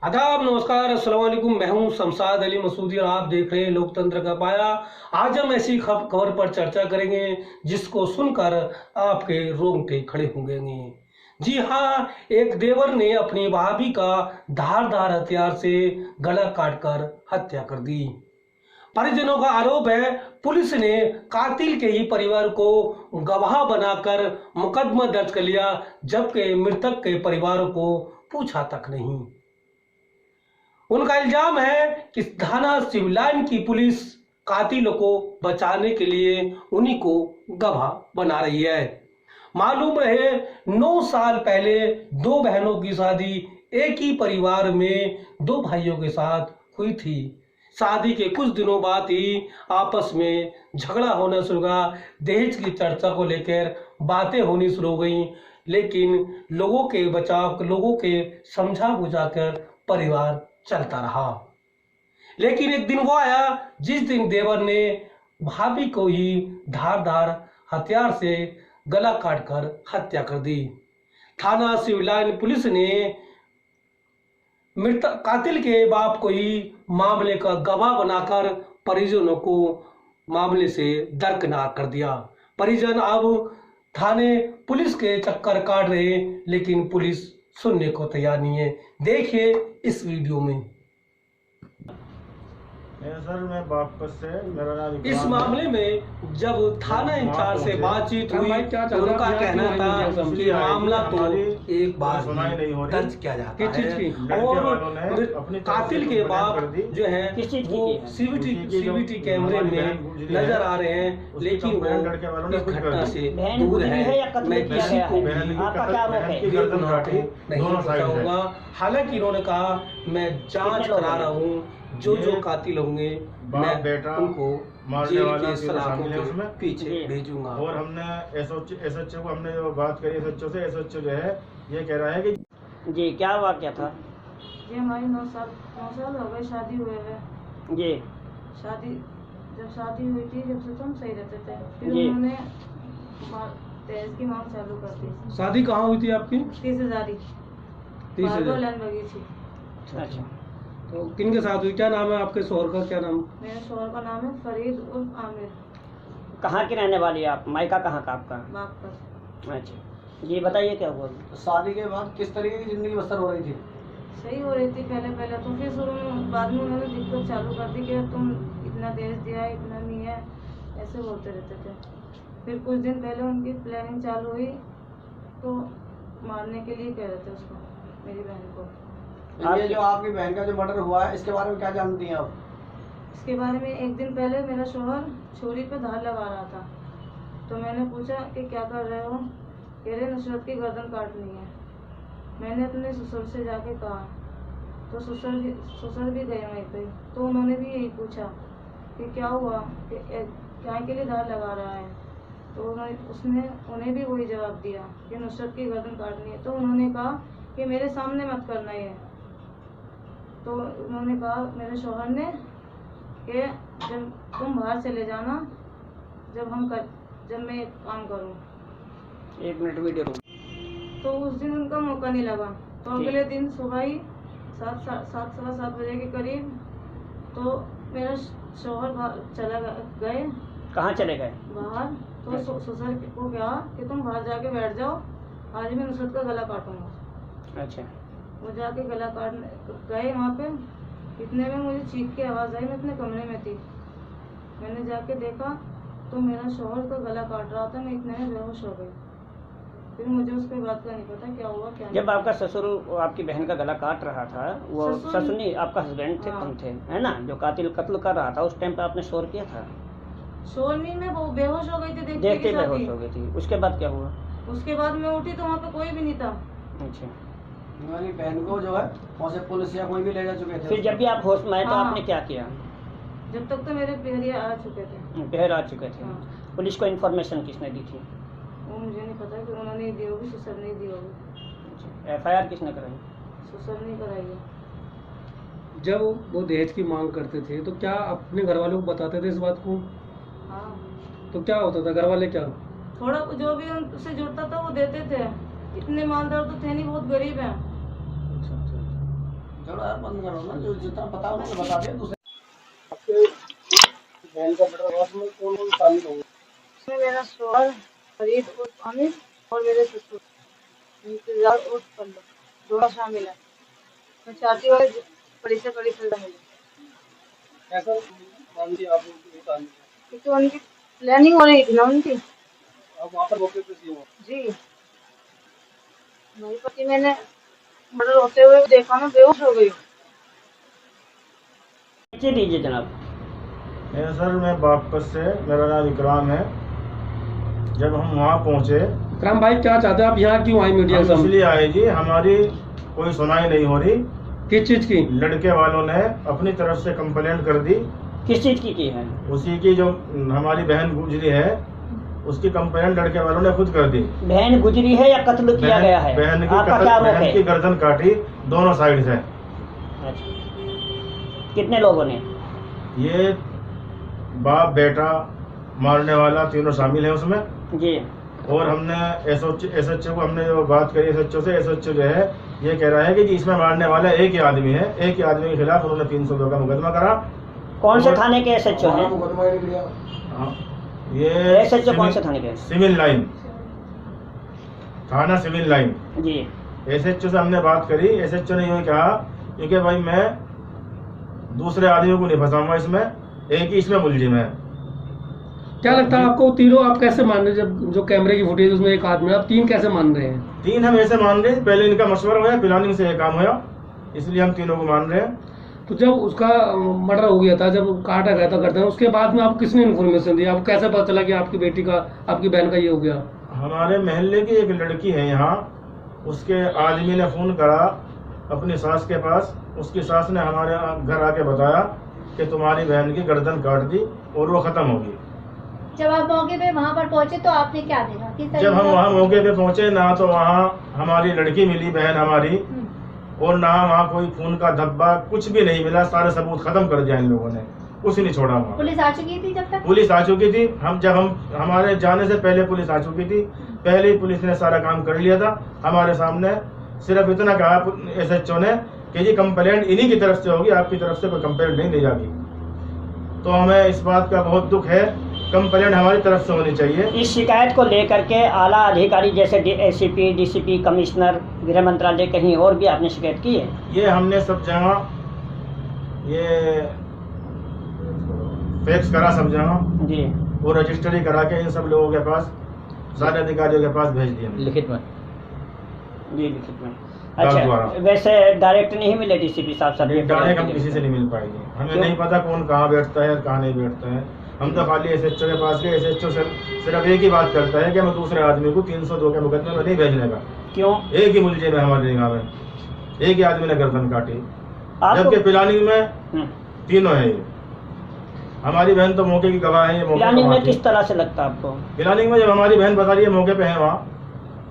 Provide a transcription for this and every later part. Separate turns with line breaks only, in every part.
आदाब, नमस्कार, अस्सलाम वालेकुम। मैं हूं शमशाद अली मसूदी और आप देख रहे हैं लोकतंत्र का पाया। आज हम ऐसी खबर पर चर्चा करेंगे जिसको सुनकर आपके रोंगटे खड़े होंगे। जी हाँ, एक देवर ने अपनी भाभी का धारदार हथियार से गला काटकर हत्या कर दी। परिजनों का आरोप है पुलिस ने कातिल के ही परिवार को गवाह बनाकर मुकदमा दर्ज कर लिया, जबकि मृतक के परिवार को पूछा तक नहीं। उनका इल्जाम है कि थाना सिविल लाइन की पुलिस कातिलों को बचाने के लिए उन्हीं को गवाह बना रही है। मालूम रहे 9 साल पहले दो बहनों की शादी एक ही परिवार में दो भाइयों के साथ हुई थी। शादी के कुछ दिनों बाद ही आपस में झगड़ा होना शुरू हुआ। दहेज की चर्चा को लेकर बातें होनी शुरू हो गई, लेकिन लोगों के समझा बुझाकर परिवार चलता रहा। लेकिन एक दिन वो आया जिस दिन देवर ने भाभी को ही धारदार हथियार से गला काटकर हत्या कर दी। थाना सिविल लाइन पुलिस ने मृतक कातिल के बाप को ही मामले का गवाह बनाकर परिजनों को मामले से दरकिनार कर दिया। परिजन अब थाने पुलिस के चक्कर काट रहे हैं, लेकिन पुलिस सुनने को तैयार नहीं है। देखिए इस वीडियो में।
सर, मैं वापस से मेरा नाम
इस मामले में जब थाना इंचार्ज से बातचीत हुई तो उनका कहना था कि मामला तो एक बार दर्ज किया जाता है और कातिल के बाप जो है वो सीसीटीवी कैमरे में नजर आ रहे हैं, लेकिन वो इस घटना से दूर है। मैं किसी को नहीं बताऊंगा। हालांकि इन्होंने कहा मैं जांच करा रहा हूँ, जो कातिल होंगे मैं उनको जेल के सलाखों के पीछे भेजूंगा।
और हमने एसएचओ को हमने जो बात करी एसएचओ से, एसएचओ जो है ये कह रहा है कि
जी क्या वाकया था?
जी हमारी 9 साल हो गए शादी हुए हुए।
जी
जब शादी हुई थी, जब से हम सही रहते थे, फिर उन्होंने दहेज की मांग चालू कर दी।
शादी कहाँ हुई थी आपकी?
30,000 लाइन बगीची।
अच्छा,
तो किन के साथ हुई? क्या नाम है आपके शोहर का? क्या नाम?
मेरे शोहर का नाम है फरीद उर्फ आमिर।
कहाँ की रहने वाली है आप? मायका कहाँ का आपका?
बागपत।
अच्छा, ये बताइए क्या हुआ?
शादी के बाद किस तरीके की जिंदगी बसर हो रही थी?
सही हो रही थी पहले तो, फिर शुरू में बाद में उन्होंने दिक्कत चालू कर दी कि तुम इतना दहेज दिया है, इतना नहीं है, ऐसे बोलते रहते थे। फिर कुछ दिन पहले उनकी प्लानिंग चालू हुई तो मारने के लिए कह रहे थे उसको, मेरी बहन को।
ये जो आपकी बहन का जो मर्डर हुआ है, इसके बारे में क्या जानती हैं आप?
इसके बारे में एक दिन पहले मेरा शोहर छुरी पे धार लगा रहा था, तो मैंने पूछा कि क्या कर रहे हो? कह रहे नुसरत की गर्दन काटनी है। मैंने अपने ससुर से जाके कहा, तो ससुर भी गए वहीं पे, तो उन्होंने भी यही पूछा कि क्या हुआ, कि क्या के लिए धार लगा रहा है? तो उसने उन्हें भी वही जवाब दिया कि नुसरत की गर्दन काटनी है। तो उन्होंने कहा कि मेरे सामने मत करना ये। तो उन्होंने कहा मेरे शौहर ने कि जब तुम बाहर चले जाना, जब मैं एक काम करूं।
1 मिनट वीडियो।
तो उस दिन उनका मौका नहीं लगा, तो अगले दिन सुबह ही 7:15 बजे के करीब तो मेरा शौहर चला गए।
कहाँ चले गए?
बाहर। तो ससुर को कहा कि तुम बाहर जाके बैठ जाओ, आज मैं नुसरत का गला काटूंगा।
अच्छा,
वो जाके गला काट गए वहाँ पे। इतने में मुझे चीख की आवाज़ आई, मैं अपने कमरे में थी। मैंने जाके देखा तो मेरा शौहर का गला काट रहा था, मैं इतने में बेहोश हो गई। फिर मुझे उसके बाद का नहीं पता क्या हुआ क्या नहीं।
जब आपका ससुर आपकी बहन का गला काट रहा था, वो ससुर नहीं आपका हस्बैंड थे? कौन थे, है ना, जो कातिल कत्ल कर रहा था, उस टाइम पे आपने शोर किया था?
शोर नहीं, मैं वो बेहोश हो गई थी
देखते बेहोश हो गई थी। उसके बाद क्या हुआ?
उसके बाद मैं उठी तो वहाँ पे कोई भी नहीं था।
अच्छा,
मेरी बहन को जो है वहाँ से पुलिस या कोई भी ले जा चुके थे।
फिर जब भी आप होश में आए तो आपने क्या किया?
जब तक तो मेरे पहरिया आ चुके थे।
पहर आ चुके थे। पुलिस को इन्फॉर्मेशन किसने दी थी?
वो मुझे नहीं पता कि उन्होंने ही दी होगी, ससुर नहीं दी होगी।
FIR किसने कराई?
ससुर नहीं कराई है।
जब वो दहेज की मांग करते थे तो क्या अपने घर वालों को बताते थे इस बात को?
हाँ।
तो क्या होता था? घर वाले क्या
थोड़ा जो भी उनसे जुड़ता था वो देते थे। इतने मालदार तो थे नहीं, बहुत गरीब हैं।
चलो यार बंद करो ना, जो जितना पता उन्होंने बता दिया। दूसरे
बहन का मर्डर हुआ, उसमें कौन कौन शामिल होंगे?
इसमें मेरा शोहर फरीद उर्फ अमीर और मेरे ससुर इंतजार उर्फ पल्लू दोनों शामिल है। मैं चाहती हूँ कि बड़ी से बड़ी सजा मिले।
ऐसा मानती आप उनकी शामिल है?
क्योंकि उनकी प्लानिंग हो रही थी ना उनकी।
आप वहाँ पर मौके पे थी वो?
जी, मेरे पति मैंने मर्डर होते हुए देखा, मैं बेहोश हो गई।
जी दीजिए जनाब।
सर मैं वापस से, मेरा नाम इकराम है। जब हम वहाँ पहुँचे,
राम भाई क्या चाहते हैं आप, यहाँ क्यों आए मीडिया के
हम
सामने?
इसलिए आए जी, हमारी कोई सुनाई नहीं हो रही।
किस चीज की?
लड़के वालों ने अपनी तरफ से कंप्लेंट कर दी।
किस चीज़ की है?
उसी की जो हमारी बहन गुजरी है, उसकी कंप्लेंट लड़के वालों ने खुद कर दी।
बहन गुजरी है या कत्ल किया गया है?
बहन की
आपका क्या आरोप
बहन
है?
की गर्दन काटी दोनों साइड से।
अच्छा, कितने लोगों ने?
ये बाप बेटा मारने वाला तीनों शामिल है उसमें।
जी।
और हमने एसएचओ को हमने जो बात करी एसएचओ से, एसएचओ जो है ये कह रहा है कि इसमें मारने वाला एक ही आदमी है। एक ही आदमी के खिलाफ उन्होंने 302 का मुकदमा करा।
कौन से थाने के एसएचओ हैं?
मुकदमा ही नहीं लिया।
हाँ, ये
एसएचओ कौन से थाने के?
सिविल लाइन थाना, सिविल लाइन।
जी।
एसएचओ से हमने बात करी। एसएचओ ने ये कहा क्योंकि भाई मैं दूसरे आदमी को नहीं फंसाऊंगा, इसमें एक ही इसमें मुलजिम है।
क्या लगता है आपको तीनों आप कैसे मान रहे हैं? जब जो कैमरे की फुटेज उसमें एक आदमी है, आप तीन कैसे मान रहे हैं?
तीन हम ऐसे मान रहे हैं, पहले इनका मशवरा हुआ, प्लानिंग से ये काम हुआ, इसलिए हम तीनों को मान रहे हैं।
तो जब उसका मर्डर हो गया था, जब काटा गया था गर्दन, उसके बाद में आपको किसने इन्फॉर्मेशन दी? आपको कैसे पता चला कि आपकी बेटी का, आपकी बहन का ये हो गया?
हमारे महल्ले की एक लड़की है यहाँ, उसके आदमी ने फोन करा अपनी सास के पास। उसकी सास ने हमारे घर आके बताया कि तुम्हारी बहन की गर्दन काट दी और वो खत्म होगी।
जब आप मौके पे वहाँ पर पहुँचे तो आपने क्या देखा? किस तरीके
जब हम
से-
वहाँ मौके पे पहुंचे ना तो वहाँ हमारी लड़की मिली, बहन हमारी, और ना वहाँ कोई खून का धब्बा, कुछ भी नहीं मिला। सारे सबूत खत्म कर दिया इन लोगों ने, कुछ नहीं छोड़ा वहाँ।
पुलिस आ चुकी थी जब तक?
पुलिस आ चुकी थी। हम हमारे जाने से पहले पुलिस आ चुकी थी। पहले ही पुलिस ने सारा काम कर लिया था हमारे सामने। सिर्फ इतना कहा एसएचओ ने कि जी कंप्लेंट इन्हीं की तरफ से होगी, आपकी तरफ से कोई कंप्लेंट नहीं दी जाएगी। तो हमें इस बात का बहुत दुख है, कंप्लेंट हमारी तरफ से होनी चाहिए।
इस शिकायत को लेकर के आला अधिकारी जैसे एसीपी, डीसीपी, कमिश्नर, गृह मंत्रालय, कहीं और भी आपने शिकायत की है?
ये हमने सब जगह ये फैक्स करा सब जगह,
जी।
वो रजिस्ट्री करा के इन सब लोगों के पास, सारे अधिकारियों के पास भेज दिया।
लिखित में? जी, लिखित में।
द्वारा।
अच्छा, वैसे डायरेक्ट नहीं मिले डीसीपी साहब? सब
डायरेक्ट हम किसी से नहीं मिल पाएंगे। हमें
क्यों?
नहीं पता कौन कहाँ बैठता है और कहाँ नहीं बैठता है। हम तो खाली एसएचओ के पास गए। एसएचओ सिर्फ एक ही बात करता है कि मैं दूसरे आदमी को 302 के मुकदमे में नहीं भेजने का।
क्यों?
एक ही मुलजिम है हमारे निगाह में, एक ही आदमी ने गर्दन काटी,
आपको
जबकि प्लानिंग में तीनों है। ये हमारी बहन तो मौके की गवाह है। ये मौके
प्लानिंग
पर
में
थी।
किस तरह से लगता है आपको?
प्लानिंग में जब हमारी बहन बता रही है मौके पे है वहाँ।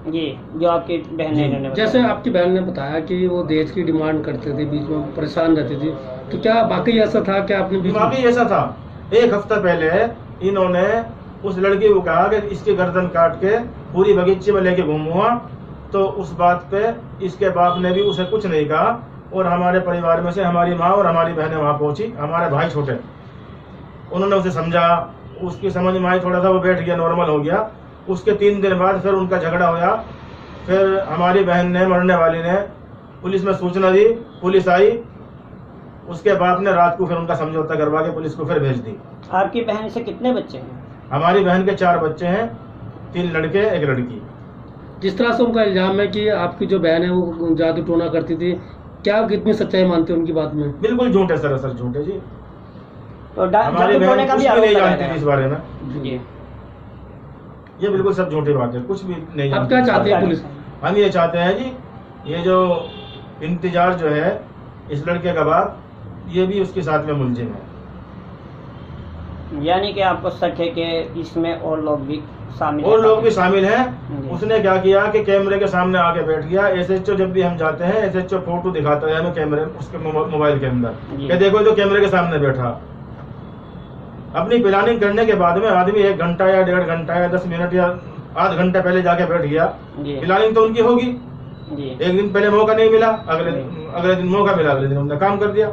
जी, जो आपकी बहन ने इन्होंने बताया।
जैसे आपकी बहन ने बताया कि वो दहेज की डिमांड करते थे, बीच में परेशान रहती थी, तो क्या बाकी ऐसा था कि आपने बीच में?
बाकी ऐसा था, एक हफ्ता पहले इन्होंने उस लड़की को कहा कि इसकी गर्दन काट के पूरी बगीचे में लेके घूमूंगा। तो उस बात पे इसके बाप ने भी उसे कुछ नहीं कहा। और हमारे परिवार में से हमारी माँ और हमारी बहनें वहाँ पहुँची, हमारे भाई छोटे, उन्होंने उसे समझा, उसकी समझ में आई, थोड़ा सा वो बैठ गया, नॉर्मल हो गया। उसके 3 दिन बाद फिर उनका झगड़ा हुआ। फिर हमारी बहन ने, मरने वाली ने, पुलिस में सूचना दी, पुलिस आई। उसके बाप ने रात को फिर उनका समझौता करवा के पुलिस को फिर भेज दी।
आपकी बहन से कितने बच्चे हैं?
हमारी बहन के 4 बच्चे हैं, 3 लड़के 1 लड़की।
जिस तरह से उनका इल्जाम है कि आपकी जो बहन है वो जादू टोना करती थी, क्या कितनी सच्चाई मानते हैं उनकी बात में?
बिल्कुल झूठ है, सरासर झूठ है जी।
तो
हमारी
जादू
बहन
टोने का
कुछ
भी
भी
आरोप
नहीं
लगाया
जानती
गया
थी इस
है।
बारे में।
जी।
ये बिल्कुल सब झूठी बात है, कुछ भी नहीं
अब
जानती।
क्या चाहते हैं पुलिस?
हम ये चाहते हैं जी, ये जो इंतजार जो है इस लड़के का बाप, ये भी उसके साथ में मुलजिम है।
यानी कि आपको शक है कि इसमें और लोग भी शामिल
और लोग भी शामिल
जी।
हैं। उसने क्या किया कि कैमरे के सामने आके बैठ गया। एसएचओ जब भी हम जाते हैं, एसएचओ फोटो दिखाता है हमें कैमरे, उसके मोबाइल के अंदर,
जी।
कि देखो जो कैमरे के सामने बैठा। अपनी प्लानिंग करने के बाद में आदमी 1 घंटा या 1.5 घंटा या 10 मिनट या आध घंटा पहले जाके बैठ गया।
जी।
प्लानिंग तो उनकी होगी,
जी।
एक दिन पहले मौका नहीं मिला, अगले दिन मौका मिला, अगले दिन उन्होंने काम कर दिया।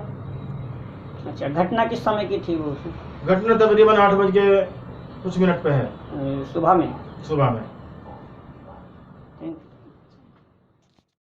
अच्छा, घटना किस समय की थी वो?
घटना तकरीबन 8 बज के कुछ मिनट पे है,
सुबह में।
सुबह में।